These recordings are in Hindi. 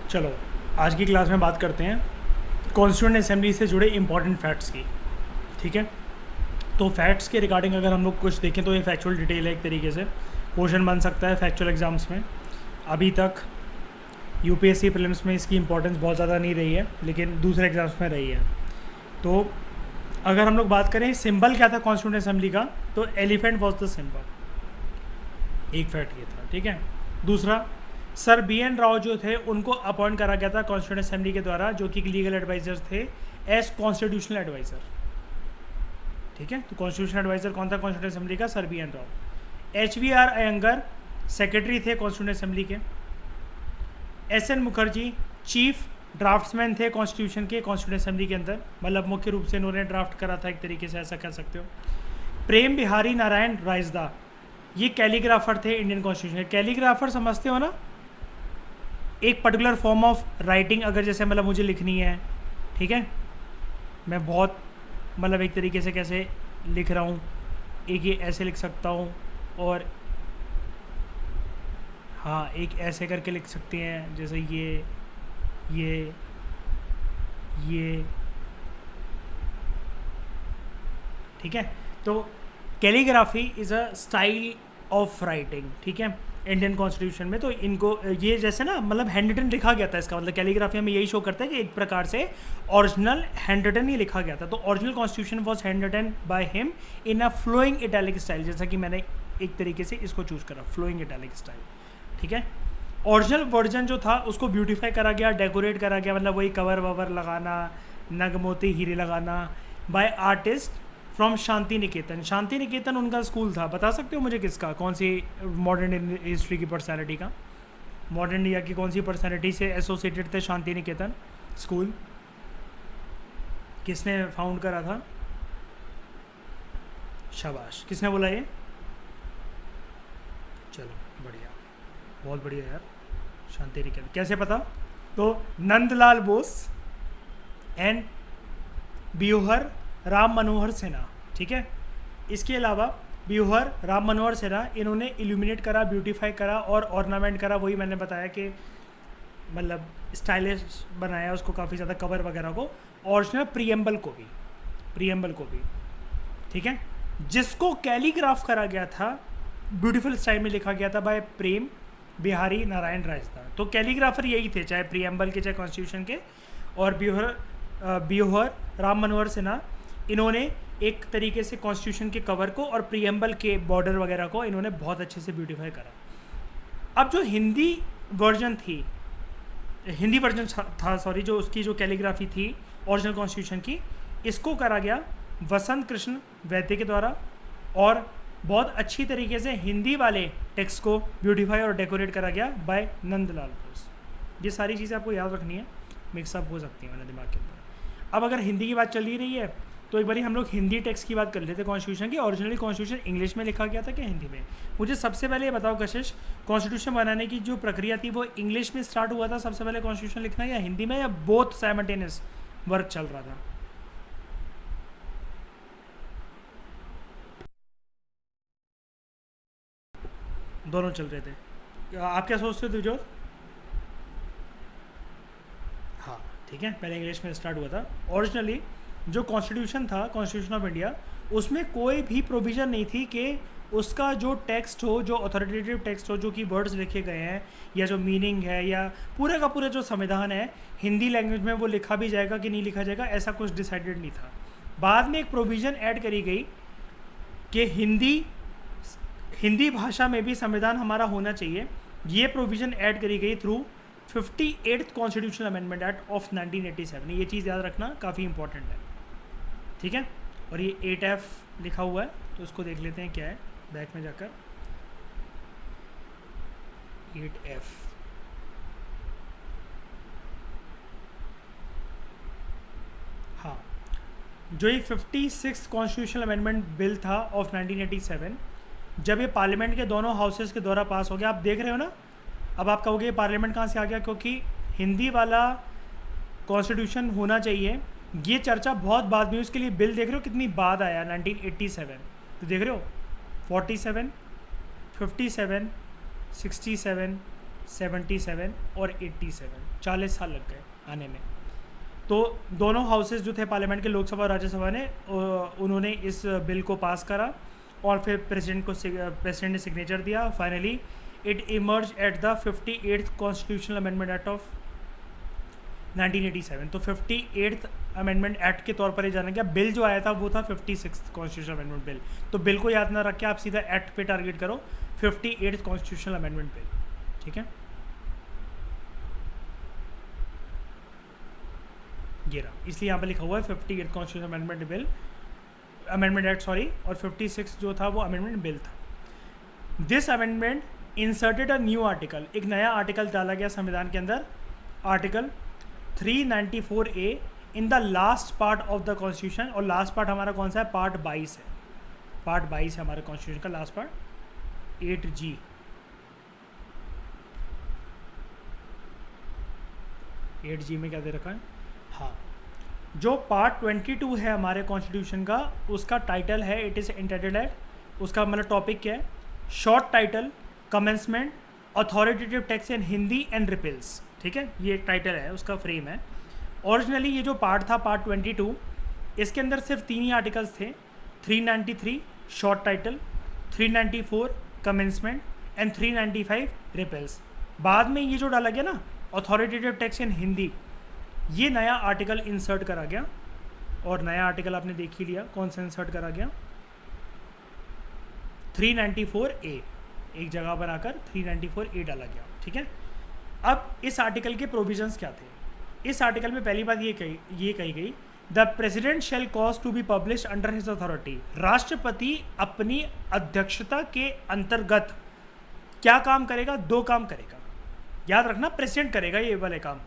चलो आज की क्लास में बात करते हैं कॉन्स्टिट्यूएंट असेंबली से जुड़े इंपॉर्टेंट फैक्ट्स की। ठीक है, तो फैक्ट्स के रिगार्डिंग अगर हम लोग कुछ देखें तो ये फैक्चुअल डिटेल है, एक तरीके से क्वेश्चन बन सकता है फैक्चुअल एग्जाम्स में। अभी तक यूपीएससी प्रीलिम्स में इसकी इंपॉर्टेंस बहुत ज़्यादा नहीं रही है, लेकिन दूसरे एग्जाम्स में रही है। तो अगर हम लोग बात करें सिंबल क्या था कॉन्स्टिट्यूएंट असेंबली का, तो एलिफेंट वॉज द सिंबल, एक फैक्ट ये था। ठीक है, दूसरा सर बी एन राव जो थे उनको अपॉइंट करा गया था कॉन्स्टिट्यूएंट असेंबली के द्वारा, जो कि लीगल एडवाइजर थे एज कॉन्स्टिट्यूशनल एडवाइज़र। ठीक है, तो कॉन्स्टिट्यूशनल एडवाइज़र कौन था कॉन्स्टिट्यूएंट असेंबली का? Sir B N Rau. H V R Iyengar secretary थे कॉन्स्टिट्यूएंट असेंबली के। S N Mukherjee chief draftsman थे कॉन्स्टिट्यूशन के, कॉन्स्टिट्यूएंट असेंबली के अंदर, मतलब मुख्य रूप से इन्होंने ड्राफ्ट करा था, एक तरीके से ऐसा कह सकते हो। प्रेम बिहारी नारायण रायसदा ये कैलीग्राफर थे इंडियन कॉन्स्टिट्यूशन। कैलीग्राफर समझते हो ना, एक पर्टिकुलर फॉर्म ऑफ राइटिंग, अगर जैसे मतलब मुझे लिखनी है, ठीक है, मैं बहुत मतलब एक तरीके से कैसे लिख रहा हूँ, एक ये ऐसे लिख सकता हूँ, और हाँ एक ऐसे करके लिख सकते हैं, जैसे ये ठीक है। तो calligraphy is a style of writing, ठीक है, इंडियन कॉन्स्टिट्यूशन में। तो इनको ये जैसे ना मतलब हैंड रिटन लिखा गया था, इसका मतलब कैलीग्राफी हमें यही शो करता है कि एक प्रकार से ओरिजिनल हैंड रिटन ही लिखा गया था। तो original constitution was hand written by him in a flowing italic style, जैसा कि मैंने एक तरीके से इसको चूज करा, फ्लोइंग इटैलिक स्टाइल। ठीक है, ओरिजिनल वर्जन जो था उसको ब्यूटीफाई करा गया, डेकोरेट करा गया, मतलब वही कवर ववर लगाना, नग मोती हीरे लगाना, bye artist from Shanti Niketan. Shanti Niketan उनका स्कूल था। बता सकते हो मुझे किसका, कौन सी मॉडर्न हिस्ट्री की पर्सनैलिटी का, मॉडर्न इंडिया की कौन सी पर्सनैलिटी से एसोसिएटेड थे शांति निकेतन स्कूल? किसने फाउंड करा था? शाबाश, किसने बोला ये? चलो बढ़िया, बहुत बढ़िया यार, शांति निकेतन। कैसे पता? तो नंदलाल बोस एंड ब्यूहर राम मनोहर सिन्हा। ठीक है, इसके अलावा ब्यूहर राम मनोहर सिन्हा इन्होंने इल्यूमिनेट करा, ब्यूटीफाई करा और ऑर्नामेंट करा, वही मैंने बताया कि मतलब स्टाइलिश बनाया उसको, काफ़ी ज़्यादा कवर वगैरह को, ओरिजिनल प्रीएम्बल को भी। ठीक है, जिसको कैलीग्राफ करा गया था, ब्यूटीफुल स्टाइल में लिखा गया था बाय प्रेम बिहारी नारायण रायसदा। तो कैलीग्राफर यही थे, चाहे प्रीएम्बल के चाहे कॉन्स्टिट्यूशन के। और ब्यूहर राम मनोहर सिन्हा इन्होंने एक तरीके से कॉन्स्टिट्यूशन के कवर को और प्रीएम्बल के बॉर्डर वगैरह को इन्होंने बहुत अच्छे से ब्यूटीफाई करा। अब जो हिंदी वर्जन था सॉरी, जो उसकी जो कैलीग्राफी थी ओरिजिनल कॉन्स्टिट्यूशन की, इसको करा गया वसंत कृष्ण वैद्य के द्वारा, और बहुत अच्छी तरीके से हिंदी वाले टेक्स्ट को ब्यूटीफाई और डेकोरेट करा गया बाय नंदलाल बोस। ये सारी चीज़ें आपको याद रखनी है, मिक्सअप हो सकती है मेरे दिमाग के अंदर। अब अगर हिंदी की बात चल ही रही है तो एक बारी हम लोग हिंदी टेक्स्ट की बात कर लेते हैं कॉन्स्टिट्यूशन की। ओरिजिनली कॉन्स्टिट्यूशन इंग्लिश में लिखा गया था कि हिंदी में? मुझे सबसे पहले ये बताओ कशिश, कॉन्स्टिट्यूशन बनाने की जो प्रक्रिया थी वो इंग्लिश में स्टार्ट हुआ था सबसे पहले कॉन्स्टिट्यूशन लिखना, या हिंदी में, या बोथ साइमल्टेनियस वर्क चल रहा था? दोनों चल रहे थे। आप क्या सोचते हो दिवजोत? हाँ ठीक है, पहले इंग्लिश में स्टार्ट हुआ था। ओरिजिनली जो कॉन्स्टिट्यूशन था, कॉन्स्टिट्यूशन ऑफ इंडिया, उसमें कोई भी प्रोविज़न नहीं थी कि उसका जो टेक्स्ट हो, जो अथॉरिटेटिव टेक्स्ट हो, जो कि वर्ड्स लिखे गए हैं या जो मीनिंग है या पूरे का पूरा जो संविधान है, हिंदी लैंग्वेज में वो लिखा भी जाएगा कि नहीं लिखा जाएगा, ऐसा कुछ डिसाइडेड नहीं था। बाद में एक प्रोविज़न ऐड करी गई कि हिंदी भाषा में भी संविधान हमारा होना चाहिए। ये प्रोविज़न ऐड करी गई through 58th constitutional amendment act of 1987। ये चीज़ याद रखना, काफ़ी इंपॉर्टेंट है। ठीक है, और ये 8F लिखा हुआ है, तो उसको देख लेते हैं क्या है बैक में जाकर। 8F, हाँ, जो ये 56th कॉन्स्टिट्यूशनल अमेंडमेंट बिल था ऑफ 1987, जब ये पार्लियामेंट के दोनों हाउसेस के द्वारा पास हो गया, आप देख रहे हो ना। अब आप कहोगे पार्लियामेंट कहाँ से आ गया, क्योंकि हिंदी वाला कॉन्स्टिट्यूशन होना चाहिए, ये चर्चा बहुत बाद में हुई। उसके लिए बिल देख रहे हो कितनी बाद आया, 1987। तो देख रहे हो 47, 57, 67, 77 और 87, 40 साल लग गए आने में। तो दोनों हाउसेस जो थे पार्लियामेंट के, लोकसभा और राज्यसभा ने, उन्होंने इस बिल को पास करा और फिर प्रेसिडेंट ने सिग्नेचर दिया। Finally it emerge at the 58th constitutional amendment act of 1987। तो 58th अमेंडमेंट एक्ट के तौर पर ये जाना गया। बिल जो आया था वो था 56th कॉन्स्टिट्यूशनल अमेंडमेंट बिल। तो बिल को याद ना रख के आप सीधा एक्ट पे टारगेट करो, 58th कॉन्स्टिट्यूशनल अमेंडमेंट बिल, ठीक है। ये रहा, इसलिए यहाँ पे लिखा हुआ है 58th constitutional amendment bill, amendment act sorry, और 56 जो था वो अमेंडमेंट बिल था। This amendment inserted a new article, एक नया आर्टिकल डाला गया संविधान के अंदर, article 394A in the last part of the constitution. और लास्ट पार्ट हमारा कौन सा है? पार्ट 22 है। पार्ट 22 है हमारे कॉन्स्टिट्यूशन का लास्ट पार्ट, 8G। में क्या दे रखा है? हाँ, जो पार्ट 22 है हमारे कॉन्स्टिट्यूशन का, उसका टाइटल है, इट इज़ इंटाइटल्ड है, उसका मतलब टॉपिक क्या है? Short title, commencement authoritative text in Hindi and repeals, ठीक है। ये एक टाइटल है, उसका फ्रेम है। ओरिजिनली ये जो पार्ट था, पार्ट 22, इसके अंदर सिर्फ 3 ही आर्टिकल्स थे, 393 शॉर्ट टाइटल, 394 कमेंसमेंट एंड 395 रिपील्स। बाद में ये जो डाला गया ना, अथॉरिटेटिव टेक्स्ट इन हिंदी, ये नया आर्टिकल इंसर्ट करा गया। और नया आर्टिकल आपने देख ही लिया कौन सा इंसर्ट करा गया, 394A, एक जगह बनाकर 394A डाला गया, ठीक है। अब इस आर्टिकल के प्रोविजंस क्या थे? इस आर्टिकल में पहली बात ये कही गई, the president shall cause to be publish under his authority. राष्ट्रपति अपनी अध्यक्षता के अंतर्गत क्या काम करेगा? 2 काम करेगा, याद रखना, प्रेसिडेंट करेगा ये वाले काम।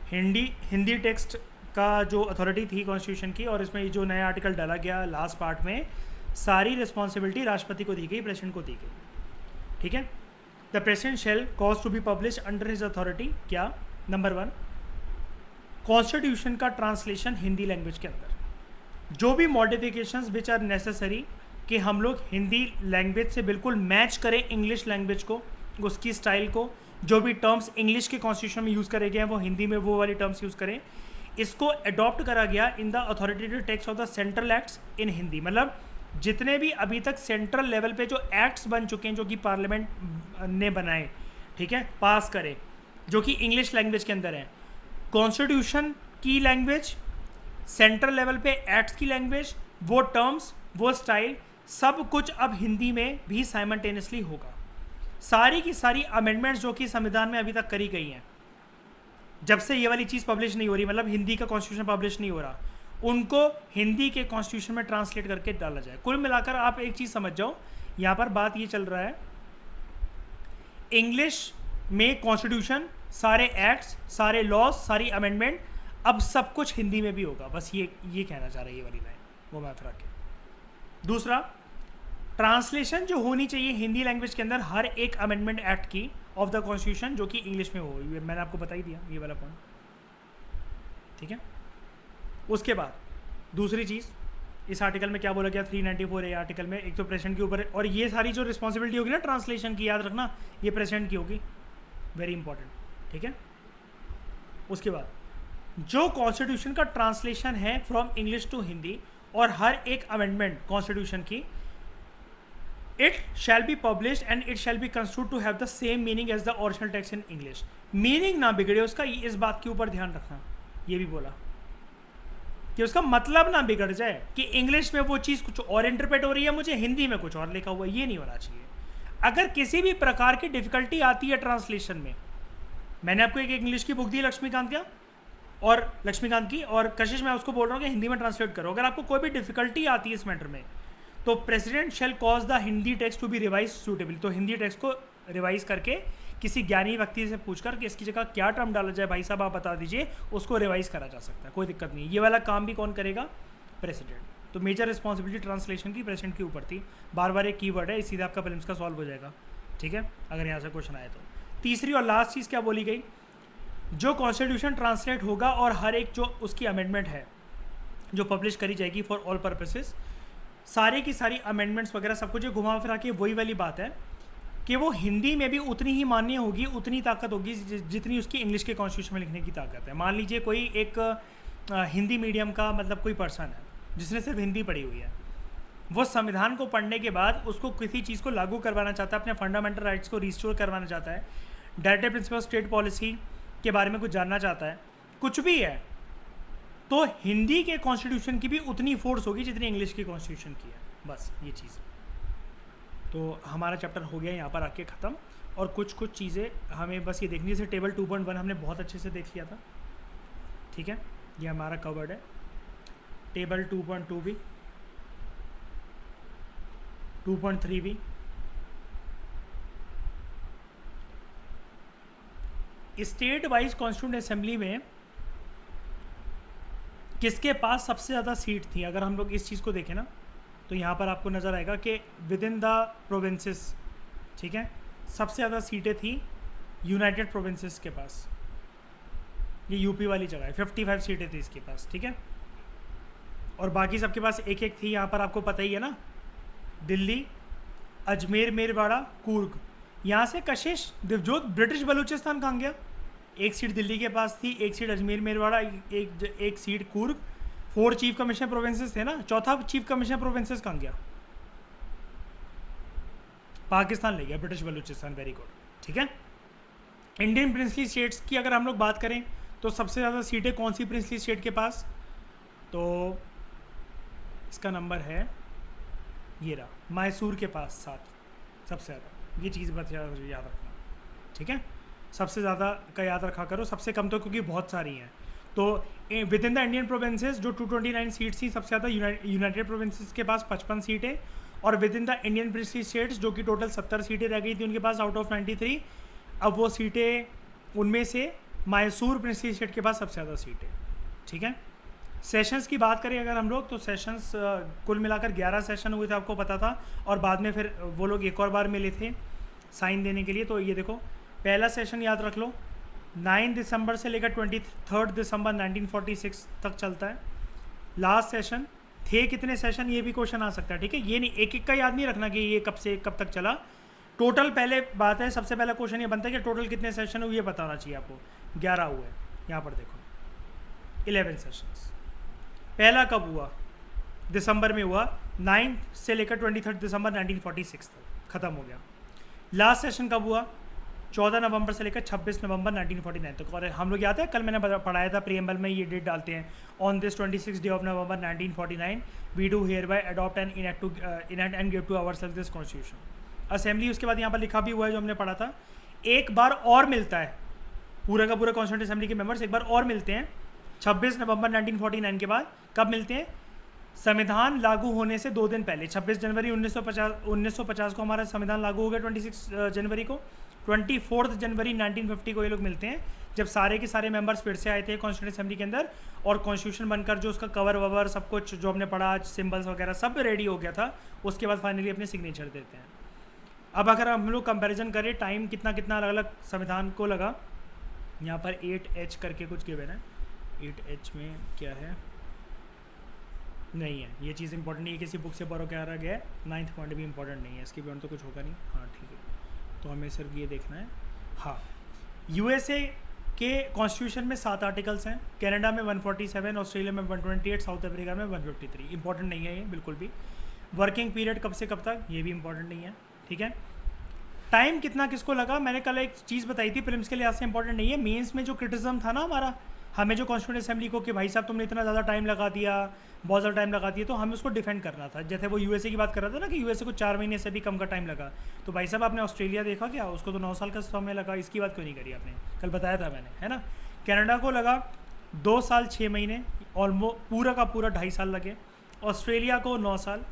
हिंदी टेक्स्ट का जो अथॉरिटी थी कॉन्स्टिट्यूशन की, और इसमें जो नया आर्टिकल डाला गया लास्ट पार्ट में, सारी रिस्पॉन्सिबिलिटी राष्ट्रपति को दी गई, प्रेसिडेंट को दी गई, ठीक है। The president shall cause to be publish under his authority क्या? नंबर 1, कॉन्स्टिट्यूशन का ट्रांसलेशन हिंदी लैंग्वेज के अंदर, जो भी मॉडिफिकेशंस विच आर नेसेसरी, कि हम लोग हिंदी लैंग्वेज से बिल्कुल मैच करें इंग्लिश लैंग्वेज को, उसकी स्टाइल को, जो भी टर्म्स इंग्लिश के कॉन्स्टिट्यूशन में यूज़ करे गए हैं वो हिंदी में वो वाली टर्म्स यूज़ करें। इसको अडॉप्ट करा गया in the authoritative text of the central acts in Hindi. मतलब जितने भी अभी तक सेंट्रल लेवल पे जो एक्ट्स बन चुके हैं, जो कि पार्लियामेंट ने बनाए, ठीक है, पास करे, जो कि इंग्लिश लैंग्वेज के अंदर है, कॉन्स्टिट्यूशन की लैंग्वेज, सेंट्रल लेवल पे एक्ट्स की लैंग्वेज, वो टर्म्स, वो स्टाइल, सब कुछ अब हिंदी में भी साइमल्टेनियसली होगा। सारी की सारी अमेंडमेंट्स जो कि संविधान में अभी तक करी गई हैं, जब से ये वाली चीज़ पब्लिश नहीं हो रही, मतलब हिंदी का कॉन्स्टिट्यूशन पब्लिश नहीं हो रहा, उनको हिंदी के कॉन्स्टिट्यूशन में ट्रांसलेट करके डाला जाए। कुल मिलाकर आप एक चीज़ समझ जाओ, यहाँ पर बात ये चल रहा है, इंग्लिश में कॉन्स्टिट्यूशन, सारे एक्ट्स, सारे लॉज, सारी अमेंडमेंट, अब सब कुछ हिंदी में भी होगा। बस ये कहना चाह रहा है ये वाली लाइन, वो मैं फिर आके। दूसरा, ट्रांसलेशन जो होनी चाहिए हिंदी लैंग्वेज के अंदर हर एक अमेंडमेंट एक्ट की ऑफ द कॉन्स्टिट्यूशन, जो कि इंग्लिश में हो, मैंने आपको बता ही दिया ये वाला पॉइंट, ठीक है। उसके बाद दूसरी चीज़, इस आर्टिकल में क्या बोला गया, 394A आर्टिकल में, एक तो प्रेसिडेंट के ऊपर, और ये सारी जो रिस्पॉन्सिबिलिटी होगी ना ट्रांसलेशन की, याद रखना, ये प्रेसिडेंट की होगी, वेरी इंपॉर्टेंट, ठीक है। उसके बाद जो कॉन्स्टिट्यूशन का ट्रांसलेशन है फ्रॉम इंग्लिश टू हिंदी, और हर एक अमेंडमेंट कॉन्स्टिट्यूशन की, it shall be publish and it shall be construed to have the same meaning as the original text in English. Meaning ना बिगड़े उसका, इस बात के ऊपर ध्यान रखना। ये भी बोला कि उसका मतलब ना बिगड़ जाए, कि इंग्लिश में वो चीज़ कुछ और इंटरप्रेट हो रही है, मुझे हिंदी में कुछ और लिखा हुआ है, ये नहीं होना चाहिए। अगर किसी भी प्रकार की डिफिकल्टी आती है ट्रांसलेशन में, मैंने आपको एक इंग्लिश की बुक दी लक्ष्मीकांत की, और कशिश मैं उसको बोल रहा हूँ कि हिंदी में ट्रांसलेट करो। अगर आपको कोई भी डिफिकल्टी आती है इस मैटर में, तो president shall cause the Hindi text to be revise suitable, तो हिंदी टेक्स्ट को रिवाइज करके किसी ज्ञानी व्यक्ति से पूछकर कि इसकी जगह क्या टर्म डाला जाए, भाई साहब आप बता दीजिए, उसको रिवाइज करा जा सकता है, कोई दिक्कत नहीं। ये वाला काम भी कौन करेगा? प्रेसिडेंट। तो मेजर रिस्पॉन्सिबिलिटी ट्रांसलेशन की प्रेसिडेंट के ऊपर थी। बार बार एक कीवर्ड है, सीधा आपका प्रीलिम्स का सॉल्व हो जाएगा, ठीक है, अगर यहाँ से क्वेश्चन आए तो। तीसरी और लास्ट चीज़ क्या बोली गई, जो कॉन्स्टिट्यूशन ट्रांसलेट होगा और हर एक जो उसकी अमेंडमेंट है जो पब्लिश करी जाएगी फॉर ऑल पर्पसेस, सारे की सारी अमेंडमेंट्स वगैरह सब कुछ घुमा फिरा के वही वाली बात है, कि वो हिंदी में भी उतनी ही मान्य होगी, उतनी ताकत होगी जितनी उसकी इंग्लिश के कॉन्स्टिट्यूशन में लिखने की ताकत है। मान लीजिए कोई एक हिंदी मीडियम का मतलब कोई पर्सन है जिसने सिर्फ हिंदी पढ़ी हुई है, वो संविधान को पढ़ने के बाद उसको किसी चीज़ को लागू करवाना चाहता है, अपने फंडामेंटल राइट्स को रिस्टोर करवाना चाहता है, डायरेक्टिव प्रिंसिपल स्टेट पॉलिसी के बारे में कुछ जानना चाहता है, कुछ भी है, तो हिंदी के कॉन्स्टिट्यूशन की भी उतनी फोर्स होगी जितनी इंग्लिश की कॉन्स्टिट्यूशन की है। बस ये चीज़ है। तो हमारा चैप्टर हो गया यहाँ पर आके ख़त्म, और कुछ चीज़ें हमें बस ये देखनी है। जैसे टेबल 2.1 हमने बहुत अच्छे से देख लिया था, ठीक है, ये हमारा कवर्ड है। टेबल 2.2 भी, 2.3 भी, स्टेट वाइज कॉन्स्टिट्यूंट असेंबली में किसके पास सबसे ज़्यादा सीट थी। अगर हम लोग इस चीज़ को देखें ना, तो यहाँ पर आपको नज़र आएगा कि विद इन द प्रोविंसेस, ठीक है, सबसे ज़्यादा सीटें थी यूनाइटेड प्रोविंसेस के पास। ये यूपी वाली जगह है, 55 सीटें थी इसके पास, ठीक है, और बाकी सबके पास एक एक थी। यहाँ पर आपको पता ही है ना, दिल्ली, अजमेर, मेरवाड़ा, कुर्ग। यहाँ से कशिश दिवजोत ब्रिटिश बलूचिस्तान कहाँ गया? एक सीट दिल्ली के पास थी, एक सीट अजमेर मेरवाड़ा, एक seat Coorg. 4 chief commissioner provinces थे ना, चौथा चीफ कमिश्नर प्रोविंसेस कहाँ गया? पाकिस्तान ले गया, ब्रिटिश बलूचिस्तान। वेरी गुड, ठीक है। इंडियन प्रिंसली स्टेट्स की अगर हम लोग बात करें तो सबसे ज़्यादा सीटें कौन सी प्रिंसली स्टेट के पास? तो इसका नंबर है ये रहा, मैसूर के पास 7 सबसे ज़्यादा। ये चीज़ बस याद रखना, ठीक है। सबसे ज़्यादा का याद रखा करो, सबसे कम तो क्योंकि बहुत सारी हैं। तो with in the Indian provinces जो 229 सीट्स थी, सबसे ज़्यादा यूनाइटेड प्रोविंसेस के पास 55 सीटें, और with in the Indian princely states जो कि टोटल 70 सीटें रह गई थी उनके पास आउट ऑफ 93। अब वो सीटें, उनमें से मैसूर प्रिंसली स्टेट के पास सबसे ज़्यादा सीटें, ठीक है। सेशंस की बात करें अगर हम लोग, तो सेशंस कुल मिलाकर 11 सेशन हुए थे, आपको पता था, और बाद में फिर वो लोग एक और बार मिले थे साइन देने के लिए। तो ये देखो, पहला सेशन याद रख लो 9 दिसंबर से लेकर 23 दिसंबर 1946 तक चलता है। लास्ट सेशन थे कितने सेशन, ये भी क्वेश्चन आ सकता है, ठीक है। ये नहीं एक एक का याद नहीं रखना कि ये कब से कब तक चला, टोटल पहले बात है। सबसे पहला क्वेश्चन ये बनता है कि टोटल कितने सेशन हुए, ये बताना चाहिए आपको। 11 हुए, यहाँ पर देखो 11 सेशंस। पहला कब हुआ? दिसंबर में हुआ, 9 से लेकर 23 दिसंबर 1946 तक ख़त्म हो गया। लास्ट सेशन कब हुआ? 14 नवंबर से लेकर 26 नवंबर 1949 तक। और हम लोग याद है, कल मैंने पढ़ाया था प्रीएम्बल में, ये डेट डालते हैं, on this 26 day of November 1949 we do hereby adopt and enact and give to ourselves this constitution assembly. उसके बाद यहाँ पर लिखा भी हुआ है जो हमने पढ़ा था, एक बार और मिलता है पूरा का पूरा कॉन्स्टिट्यूंट असेंबली के मेंबर्स एक बार और मिलते हैं 26 नवंबर 1949 के बाद। कब मिलते हैं? संविधान लागू होने से 2 दिन पहले, 26 जनवरी 1950 को हमारा संविधान लागू हो गया। 26 जनवरी को, 24 जनवरी 1950 को ये लोग मिलते हैं, जब सारे के सारे मेंबर्स फिर से आए थे कॉन्स्टिट्यूंट असेंबली के अंदर, और कॉन्स्टिट्यूशन बनकर जो उसका कवर ववर सब कुछ जो हमने पढ़ा, सिम्बल्स वगैरह सब रेडी हो गया था। उसके बाद फाइनली अपने सिग्नेचर देते हैं। अब अगर हम लोग कंपैरिजन करें टाइम कितना कितना अलग अलग संविधान को लगा, यहाँ पर 8H करके कुछ गिवन है। 8H में क्या है? नहीं है, ये चीज़ इंपॉर्टेंट नहीं है, किसी बुक से बोरो क्या रहा गया है। 9th पॉइंट भी इंपॉर्टेंट नहीं है, इसके बियॉन्ड तो कुछ होगा नहीं। हाँ ठीक है, तो हमें सिर्फ ये देखना है। हाँ, USA के कॉन्स्टिट्यूशन में 7 आर्टिकल्स हैं, कनाडा में 147, ऑस्ट्रेलिया में 128, साउथ अफ्रीका में 153। इंपॉर्टेंट नहीं है ये बिल्कुल भी। वर्किंग पीरियड कब से कब तक, ये भी इंपॉर्टेंट नहीं है, ठीक है। टाइम कितना किसको लगा, मैंने कल एक चीज़ बताई थी, प्रीलिम्स के लिहाज से इंपॉर्टेंट नहीं है। मेंस में जो क्रिटिसिज्म था ना हमारा, हमें जो कॉन्स्टिट्यूंट असेंबली को कि भाई साहब तुमने इतना ज़्यादा टाइम लगा दिया, बहुत ज़्यादा टाइम लगा दिया, तो हमें उसको डिफेंड करना था। जैसे वो USA की बात कर रहा था ना कि USA को 4 महीने से भी कम का टाइम लगा, तो भाई साहब आपने ऑस्ट्रेलिया देखा क्या, उसको तो 9 साल का समय लगा, इसकी बात क्यों नहीं करी आपने? कल बताया था मैंने, है ना। कनाडा को लगा 2 साल 6 महीने, ऑलमोस्ट पूरा का पूरा 2.5 साल लगे। ऑस्ट्रेलिया को 9 साल,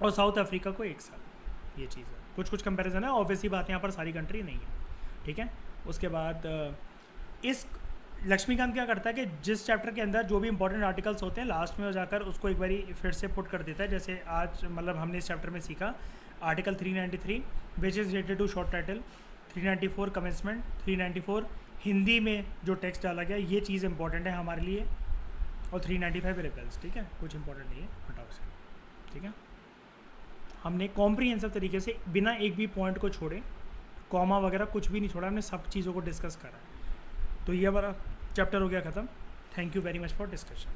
और साउथ अफ्रीका को 1 साल। ये चीज़ है, कुछ कुछ कंपैरिजन है, ऑब्वियसली बात यहाँ पर सारी कंट्री नहीं है, ठीक है। उसके बाद इस लक्ष्मीकांत क्या करता है कि जिस चैप्टर के अंदर जो भी इंपॉर्टेंट आर्टिकल्स होते हैं लास्ट में हो जाकर उसको एक बारी फिर से पुट कर देता है। जैसे आज मतलब हमने इस चैप्टर में सीखा article 393 which is related to short title, 394 commencement, 394 Hindi में जो टेक्स्ट डाला गया, ये चीज़ इंपॉर्टेंट है हमारे लिए, और 395 रिपेल्स, ठीक है, कुछ इंपॉर्टेंट नहीं है, हटाओ से, ठीक है। हमने कॉम्प्रिहेंसिव तरीके से बिना एक भी पॉइंट को छोड़े, कॉमा वगैरह कुछ भी नहीं छोड़ा, हमने सब चीज़ों को डिस्कस करा है। तो ये हमारा चैप्टर हो गया ख़त्म। Thank you very much for discussion.